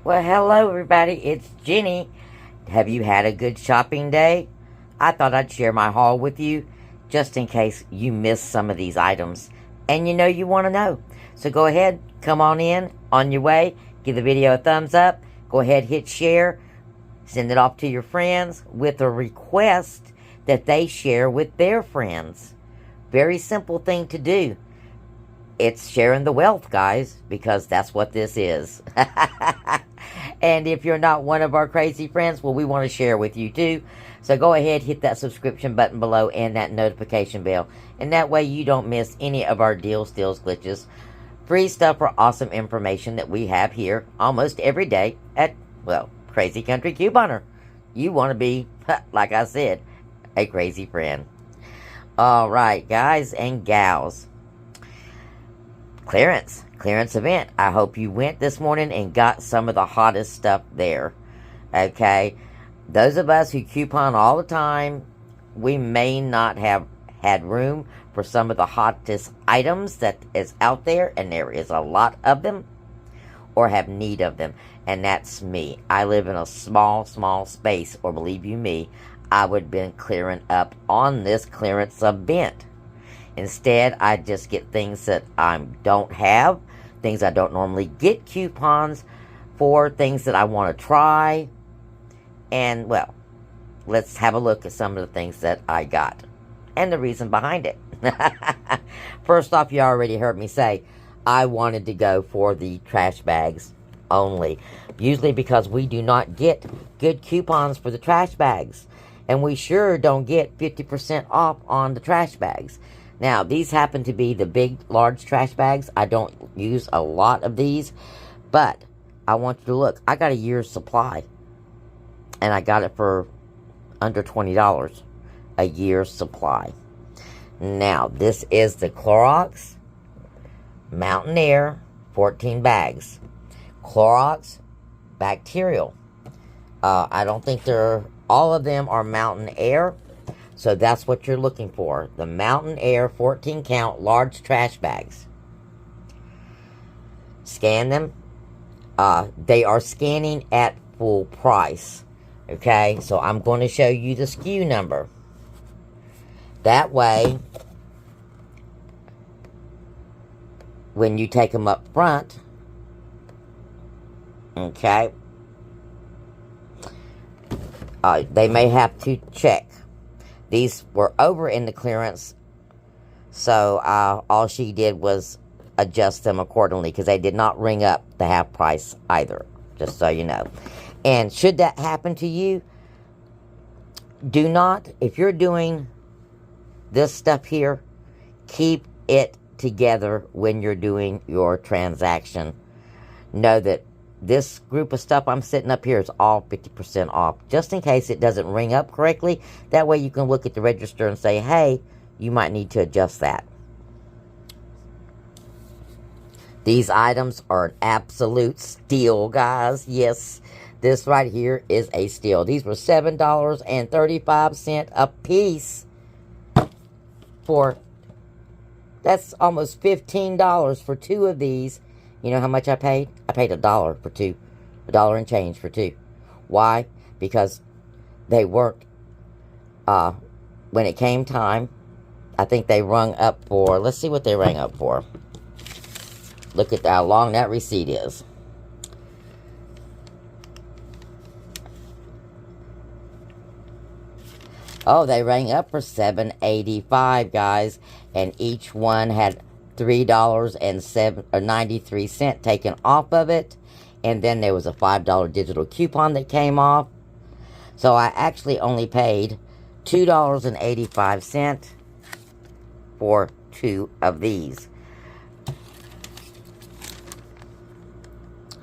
Well, hello everybody, it's Jenny. Have you had a good shopping day? I thought I'd share my haul with you, just in case you missed some of these items. And you want to know. So go ahead, come on your way, give the video a thumbs up, go ahead, hit share, send it off to your friends with a request that they share with their friends. Very simple thing to do. It's sharing the wealth, guys, because that's what this is. And if you're not one of our crazy friends, well, we want to share with you too. So go ahead, hit that subscription button below and that notification bell. And that way you don't miss any of our deals, steals, glitches, free stuff, or awesome information that we have here almost every day at, well, Crazy Country Couponer. You want to be, like I said, a crazy friend. All right, guys and gals. Clearance event. I hope you went this morning and got some of the hottest stuff there. Okay, those of us who coupon all the time, we may not have had room for some of the hottest items that is out there, and there is a lot of them, or have need of them, and that's me. I live in a small space, or believe you me, I would have been clearing up on this clearance event. Instead, I just get things that I don't have, things I don't normally get coupons for, things that I want to try. And, well, let's have a look at some of the things that I got and the reason behind it. First off, you already heard me say I wanted to go for the trash bags only. Usually because we do not get good coupons for the trash bags. And we sure don't get 50% off on the trash bags. Now, these happen to be the big, large trash bags. I don't use a lot of these, but I want you to look. I got a year's supply, and I got it for under $20, a year's supply. Now, this is the Clorox Mountain Air 14 bags. Clorox Bacterial. I don't think all of them are Mountain Air. So that's what you're looking for. The Mountain Air 14 count large trash bags. Scan them. They are scanning at full price. Okay, so I'm going to show you the SKU number. That way, when you take them up front, okay, they may have to check. These were over in the clearance, so all she did was adjust them accordingly, because they did not ring up the half price either, just so you know. And should that happen to you, do not, if you're doing this stuff here, keep it together when you're doing your transaction. Know that this group of stuff I'm setting up here is all 50% off, just in case it doesn't ring up correctly. That way you can look at the register and say, hey, you might need to adjust that. These items are an absolute steal, guys. Yes, this right here is a steal. These were $7.35 a piece. That's almost $15 for two of these. You know how much I paid? I paid $1 for two. $1 and change for two. Why? Because they weren't, when it came time, I think they rung up for, let's see what they rang up for. Look at how long that receipt is. Oh, they rang up for $7.85, guys. And each one had $3.93 taken off of it, and then there was a $5 digital coupon that came off. So I actually only paid $2.85 for two of these.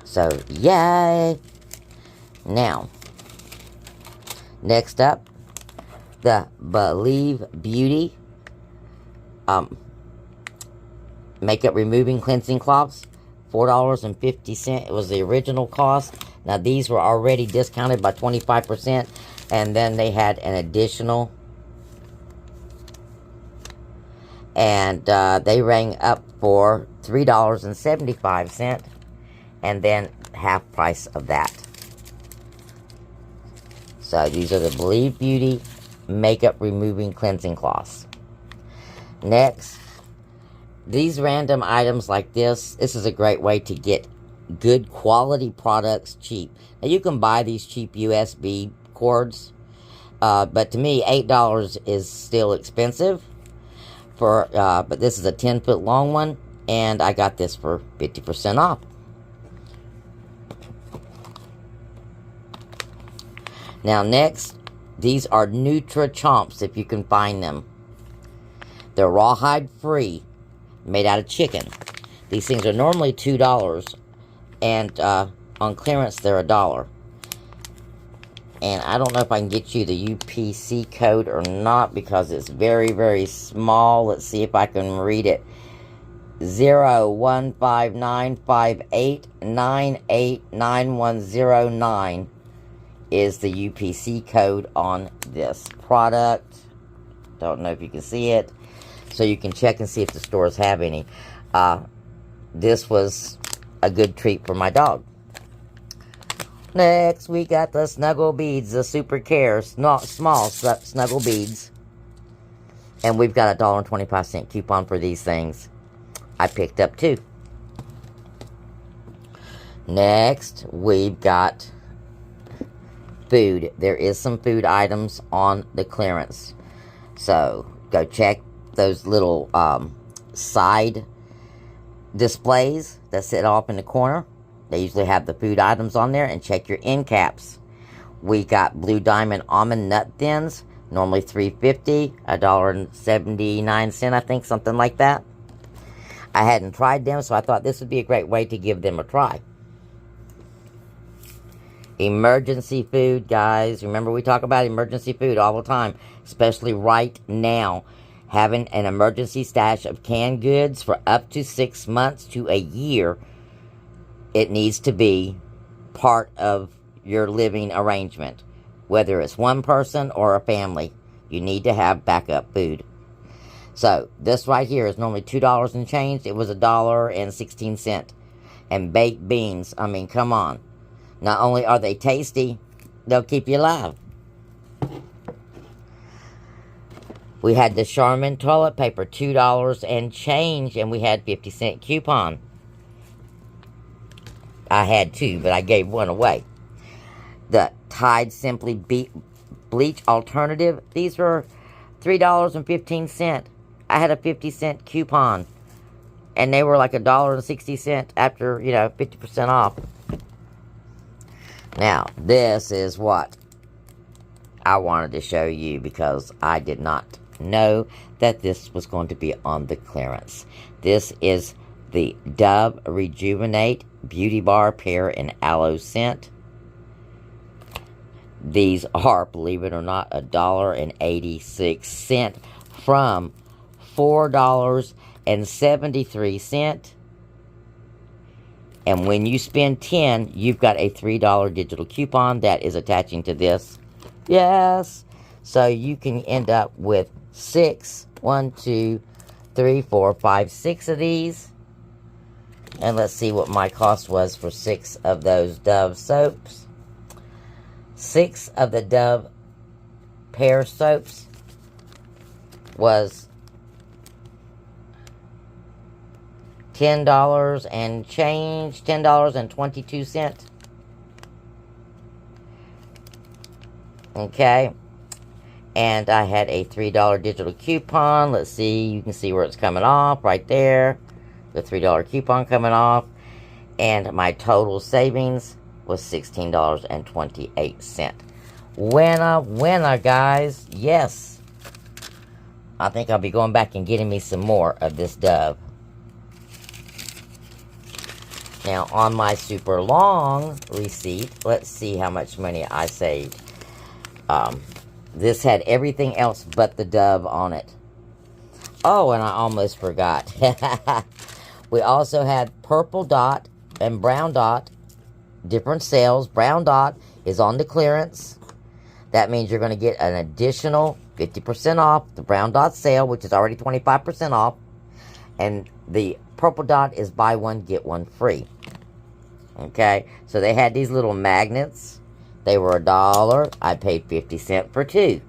So yay! Now, next up, the Believe Beauty makeup removing cleansing cloths, $4.50. It was the original cost. Now these were already discounted by 25%, and then they had an additional, and they rang up for $3.75. and then half price of that. So these are the Believe Beauty Makeup Removing Cleansing Cloths. Next, these random items like this is a great way to get good quality products cheap. Now you can buy these cheap USB cords, but to me $8 is still expensive. But this is a 10-foot long one, and I got this for 50% off. Now next, these are Nutra Chomps, if you can find them. They're rawhide free, made out of chicken. These things are normally $2, and on clearance they're $1. And I don't know if I can get you the UPC code or not, because it's very, very small. Let's see if I can read it. 015958989109 is the UPC code on this product. Don't know if you can see it. So you can check and see if the stores have any. This was a good treat for my dog. Next, we got the Snuggle Beads, the Super Care small Snuggle Beads. And we've got a $1.25 coupon for these things. I picked up 2. Next, we've got food. There is some food items on the clearance. So, go check those little side displays that sit off in the corner. They usually have the food items on there, and check your end caps. We got Blue Diamond Almond Nut Thins, normally $3.50, $1.79, I think, something like that. I hadn't tried them, so I thought this would be a great way to give them a try. Emergency food, guys. Remember, we talk about emergency food all the time, especially right now. Having an emergency stash of canned goods for up to 6 months to a year, it needs to be part of your living arrangement. Whether it's one person or a family, you need to have backup food. So, this right here is normally $2 and change. It was $1.16. And baked beans, I mean, come on. Not only are they tasty, they'll keep you alive. We had the Charmin toilet paper, $2 and change, and we had 50-cent coupon. I had 2, but I gave 1 away. The Tide Simply Bleach Alternative, these were $3.15. I had a 50-cent coupon, and they were like $1.60 after, 50% off. Now, this is what I wanted to show you, because I did not know that this was going to be on the clearance. This is the Dove Rejuvenate Beauty Bar Pear and Aloe Scent. These are, believe it or not, $1.86 from $4.73. And when you spend $10, you've got a $3 digital coupon that is attaching to this. Yes! So you can end up with 6 of these. And let's see what my cost was for 6 of those Dove soaps. 6 of the Dove pear soaps was $10 and change, $10.22. Okay. And I had a $3 digital coupon. Let's see. You can see where it's coming off right there. The $3 coupon coming off. And my total savings was $16.28. Winner, guys. Yes. I think I'll be going back and getting me some more of this Dove. Now, on my super long receipt, let's see how much money I saved. This had everything else but the Dove on it. Oh, and I almost forgot. We also had Purple Dot and Brown Dot. Different sales. Brown Dot is on the clearance. That means you're going to get an additional 50% off the Brown Dot sale, which is already 25% off. And the Purple Dot is buy one, get one free. Okay, so they had these little magnets. They were $1. I paid 50 cents for 2.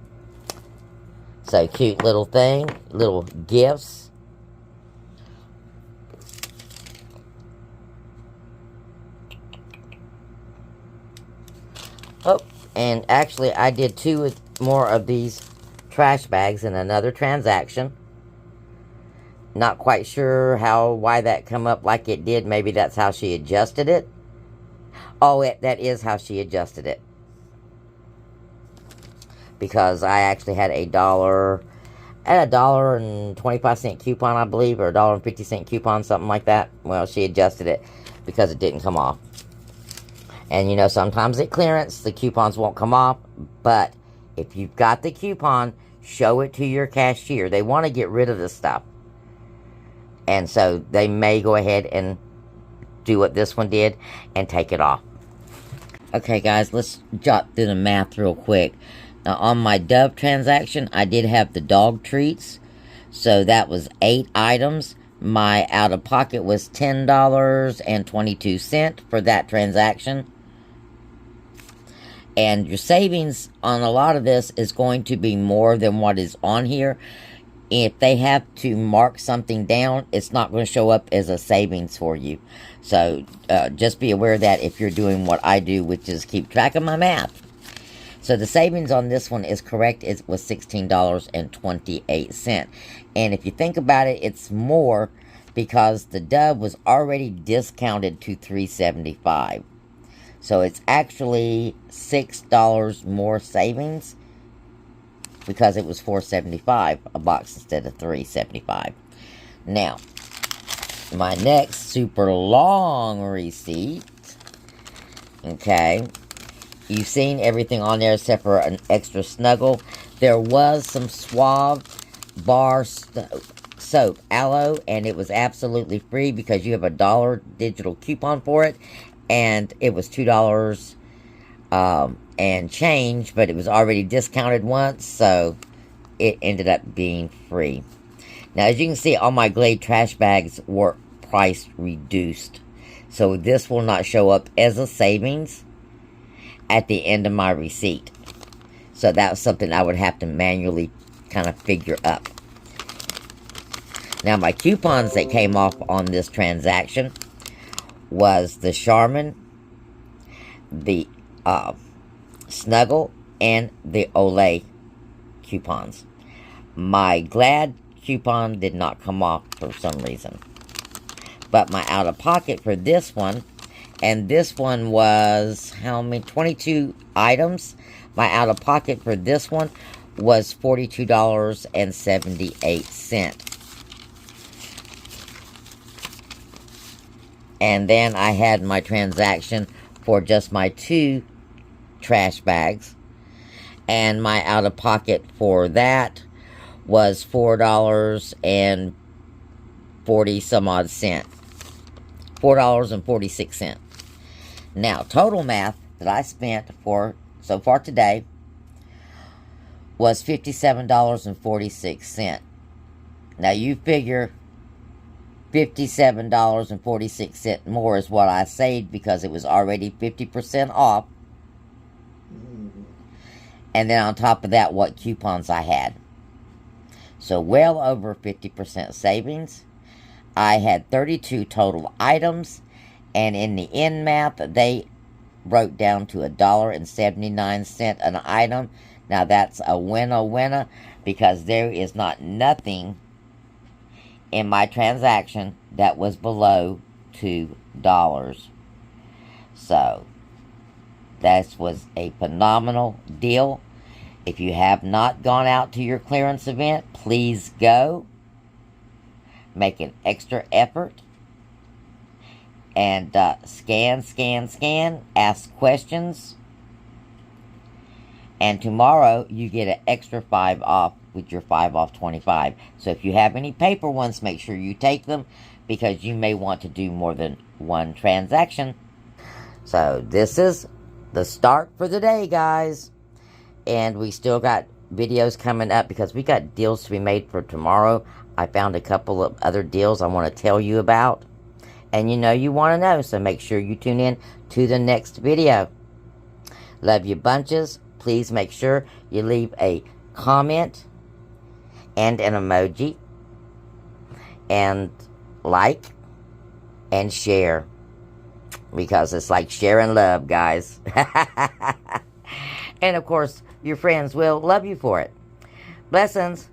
So cute little thing, little gifts. Oh, and actually I did 2 more of these trash bags in another transaction. Not quite sure why that come up like it did. Maybe that's how she adjusted it. Oh, that is how she adjusted it. Because I actually had $1.25 coupon, I believe, or $1.50 coupon, something like that. Well, she adjusted it because it didn't come off. And you know, sometimes at clearance, the coupons won't come off. But if you've got the coupon, show it to your cashier. They want to get rid of this stuff. And so they may go ahead and do what this one did and take it off. Okay, guys, let's jot through the math real quick. Now, on my Dove transaction, I did have the dog treats. So that was 8 items. My out-of-pocket was $10.22 for that transaction. And your savings on a lot of this is going to be more than what is on here. If they have to mark something down, it's not going to show up as a savings for you. So just be aware of that if you're doing what I do, which is keep track of my math. So the savings on this one is correct. It was $16.28. And if you think about it, it's more because the Dove was already discounted to $3.75. So it's actually $6 more savings because it was $4.75 a box instead of $3.75. Now, my next super long receipt. Okay. You've seen everything on there except for an extra snuggle. There was some Suave bar soap aloe, and it was absolutely free because you have $1 digital coupon for it, and it was $2 and change, but it was already discounted once, so it ended up being free. Now, as you can see, all my Glade trash bags were price reduced, so this will not show up as a savings at the end of my receipt. So that was something I would have to manually kind of figure up. Now, my coupons that came off on this transaction was the Charmin, the Snuggle, and the Olay coupons. My Glad coupon did not come off for some reason. But my out-of-pocket for this one, and this one was, how many? 22 items. My out-of-pocket for this one was $42.78. And then I had my transaction for just my 2 trash bags. And my out-of-pocket for that was $4.40 some odd cent. $4.46. Now, total math that I spent for so far today was $57.46. Now, you figure $57.46 more is what I saved because it was already 50% off. And then on top of that, what coupons I had. So well over 50% savings. I had 32 total items. And in the end math, they wrote down to $1.79 an item. Now that's a winner because there is not nothing in my transaction that was below $2. So that was a phenomenal deal. If you have not gone out to your clearance event, please go. Make an extra effort. And scan, ask questions. And tomorrow, you get an extra 5 off with your 5 off 25. So if you have any paper ones, make sure you take them because you may want to do more than one transaction. So this is the start for the day, guys. And we still got videos coming up because we got deals to be made for tomorrow. I found a couple of other deals I want to tell you about. And you know you want to know, so make sure you tune in to the next video. Love you bunches. Please make sure you leave a comment and an emoji. And like and share. Because it's like sharing love, guys. And of course, your friends will love you for it. Blessings.